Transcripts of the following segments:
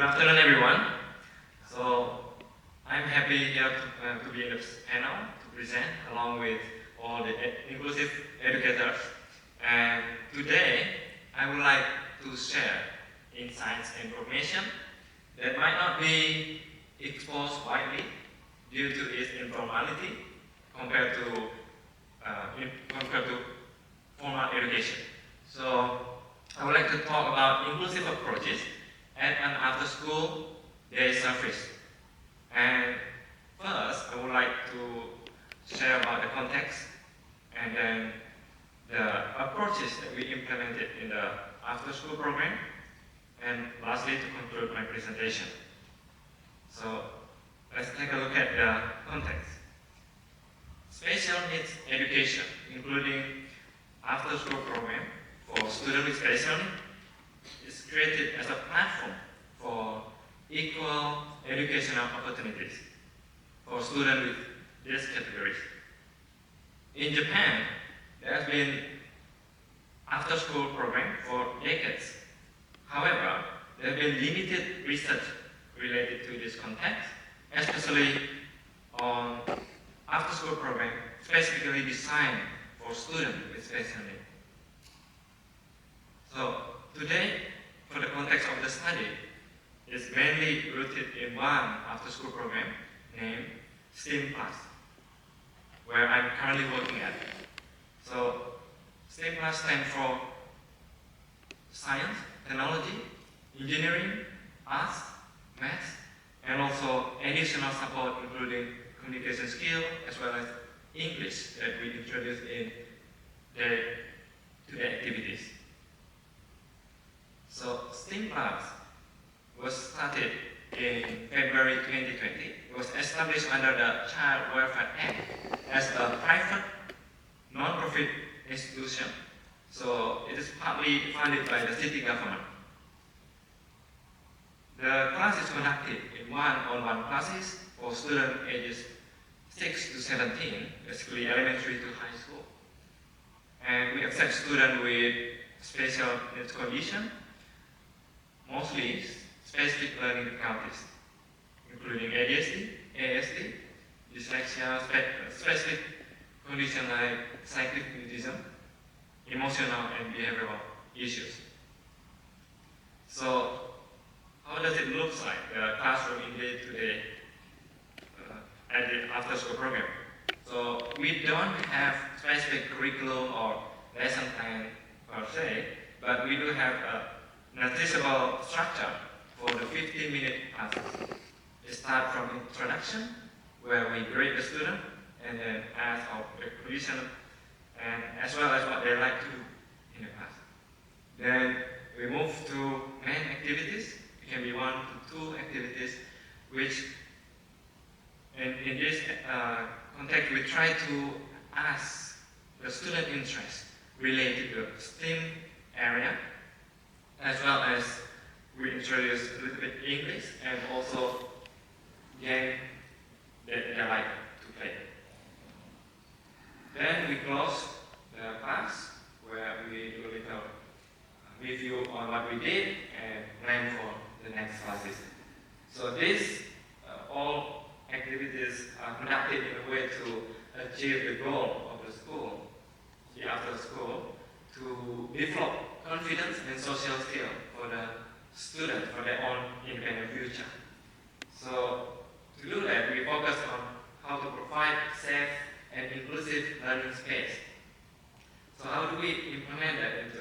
Good afternoon, everyone. So I'm happy here to be in this panel to present along with all the inclusive educators. And today I would like to share insights and information that might not be exposed widely due to its informality compared to formal education. So I would like to talk about inclusive approaches at an after-school day service. And first, I would like to share about the context and then the approaches that we implemented in the after-school program, and lastly, to conclude my presentation. So let's take a look at the context. Special needs education, including after-school program for students with special needs, is created as a platform for equal educational opportunities for students with these categories. In Japan, there has been after-school program for decades. However, there has been limited research related to this context, especially on after-school program specifically designed for students with special needs. So today, for the context of the study, is mainly rooted in one after-school program named STEAM Plus, where I'm currently working at. So STEAM Plus stands for Science, Technology, Engineering, Arts, Maths, and also additional support including communication skill as well as English that we introduce in the activities. So STEAM Plus was started in February 2020. It was established under the Child Welfare Act as a private, non-profit institution. So it is partly funded by the city government. The class is conducted in one-on-one classes for students ages 6 to 17, basically elementary to high school. And we accept students with special needs condition, mostly specific learning difficulties, including ADHD, ASD, dyslexia, specific conditions like cyclic mutism, emotional and behavioral issues. So, how does it look like, the classroom in day-to-day at the after-school program? So, we don't have specific curriculum or lesson plan per se, but we do have a noticeable structure for the 15-minute classes. It starts from introduction, where we grade the student, and then ask our question, and as well as what they like to do in the class. Then we move to main activities. It can be 1 to 2 activities, which in this context we try to ask the student interest related to the STEAM area, as well as we introduce a little bit English and also game that they like to play. Then we close the class where we do a little review on what we did and plan for the next classes. So these all activities are conducted in a way to achieve the goal of the school, the after school, to develop confidence and social skills for the students for their own independent future. So to do that, we focus on how to provide safe and inclusive learning space. So how do we implement that into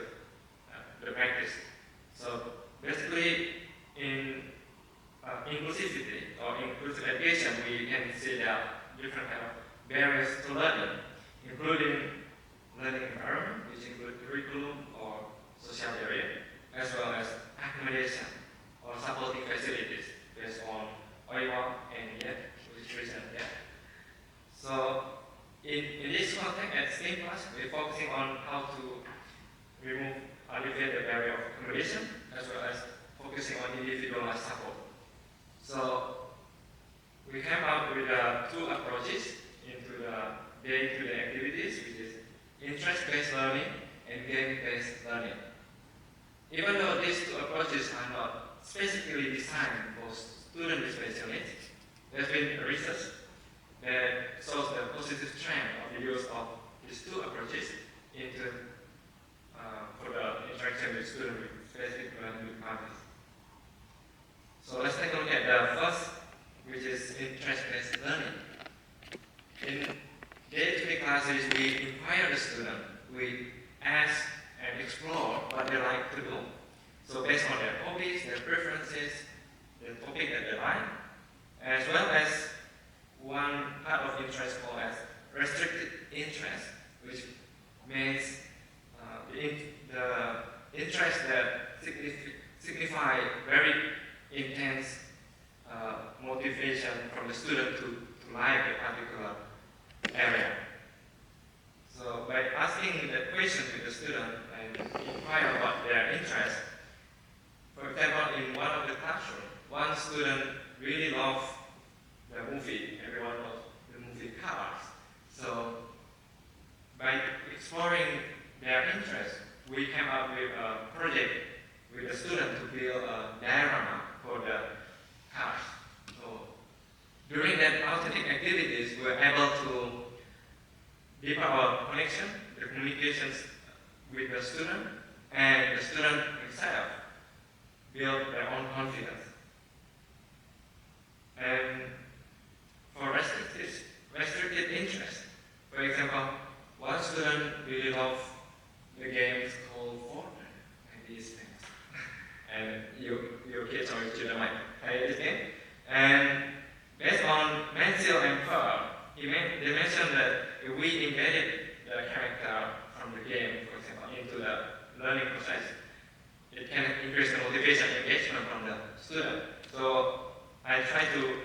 the practice? So basically, in inclusivity or inclusive education, we can see there are different kind of barriers to learning, including learning environment, which include curriculum or social area, as well as accommodation or supporting facilities based on OIWA and n.d.a, which is recent. So in this context at STEAM Plus, we're focusing on how to alleviate the barrier of accommodation, as well as focusing on individualized support. So we came up with 2 approaches into the time for students with special needs. There's been research that shows the positive trend of the use of these two approaches for the interaction with students with specific learning requirements. So let's take a look at the first, which is interest-based learning. In day-to-day classes, we inquire the student, we ask and explore what they like to do. So based on their hobbies, their preferences, the topic that they like, as well as one part of interest called as restricted interest, which means the interest that signify very intense motivation from the student to like a particular area. So by asking the question to the student and inquire about their interest, for example, in one of the classrooms, one student really loved the movie. Everyone loves the movie Cars. So by exploring their interest, we came up with a project with the student to build a diorama for the cars. So during that authentic activities, we were able to deepen our connection, the communications with the student, and the student himself build their own confidence. And for restricted interest, for example, one student really loved the games called Fortnite and these things. And your kids or your children might play this game. And based on Mansell and Pearl, they mentioned that if we embedded the character from the game, for example, into the learning process, it can increase the motivation and engagement from the student. So I try to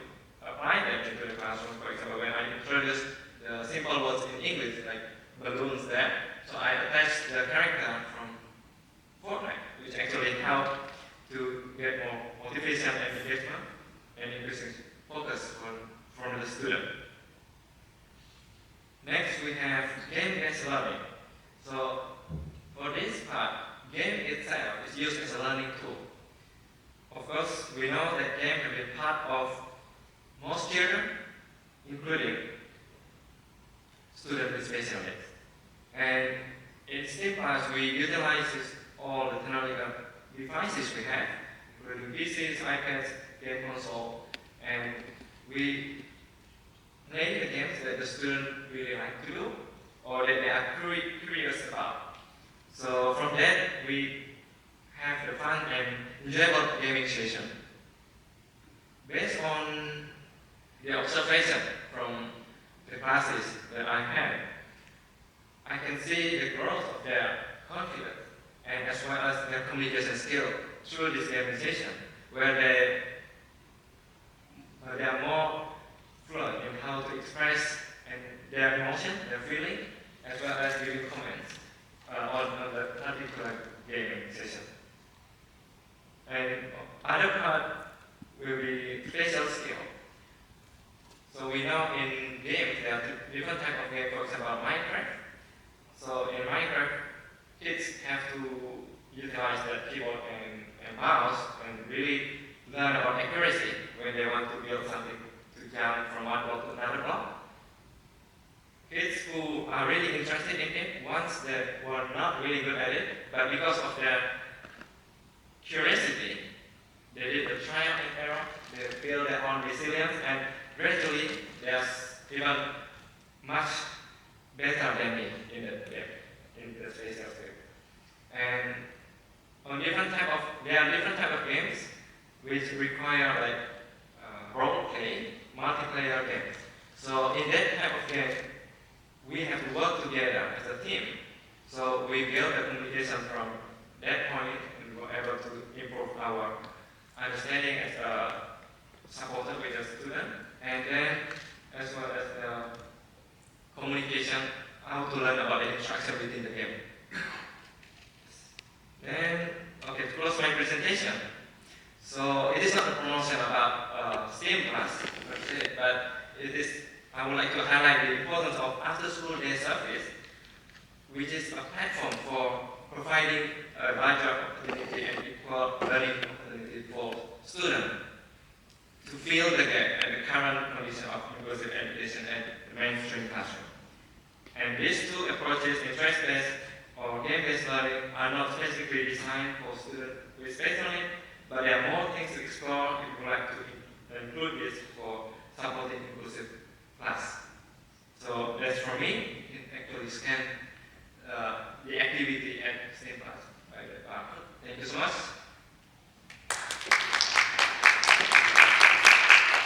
apply that into the classroom. For example, when I introduce the simple words in English, like balloons there, so I attach the character from Fortnite, which actually help to get more motivation and engagement and increasing focus from the student. Next, we have game-based learning. So for this part, game itself is used as a learning tool. Of course, we know that game can be part of most children, including students with special needs. And in STEAM class, we utilize all the technological devices we have, including PCs, iPads, game console, and we play the games that the student really like to do or that they are curious about. So from that, we have the fun and enjoyable gaming session. Based on the observation from the classes that I had, I can see the growth of their confidence and as well as their communication skill through this gaming session, where they are more fluent in how to express and their emotion, their feeling, as well as giving comments on the particular gaming session. And other part will be spatial skill. So we know in games there are different types of games, for example, Minecraft. So in Minecraft, kids have to utilize the keyboard and mouse and really learn about accuracy when they want to build something to jump from one block to another block. Kids who are really interested in it, ones that were not really good at it, but because of their curiosity, they did the trial and error, they build their own resilience, and gradually there's even much better than me in the spatial skill. And on there are different type of games which require like role play, multiplayer games. So in that type of game, we have to work together as a team. So we build the communication from that point and we were able to improve our understanding as a supporter with the student, and then as well as the communication, how to learn about the instruction within the game. Then, okay, to close my presentation. So it is not a promotion about STEAM class, but it is, I would like to highlight the importance of after-school day service, which is a platform for providing a larger opportunity and equal learning opportunity for students fill the gap at the current condition of inclusive education at the mainstream classroom. And these two approaches, interest-based or game-based learning, are not specifically designed for students with special needs, but there are more things to explore if you would like to include this for supporting inclusive class. So that's for me. You can actually scan the activity at STEAM class by the barcode. Thank you so much.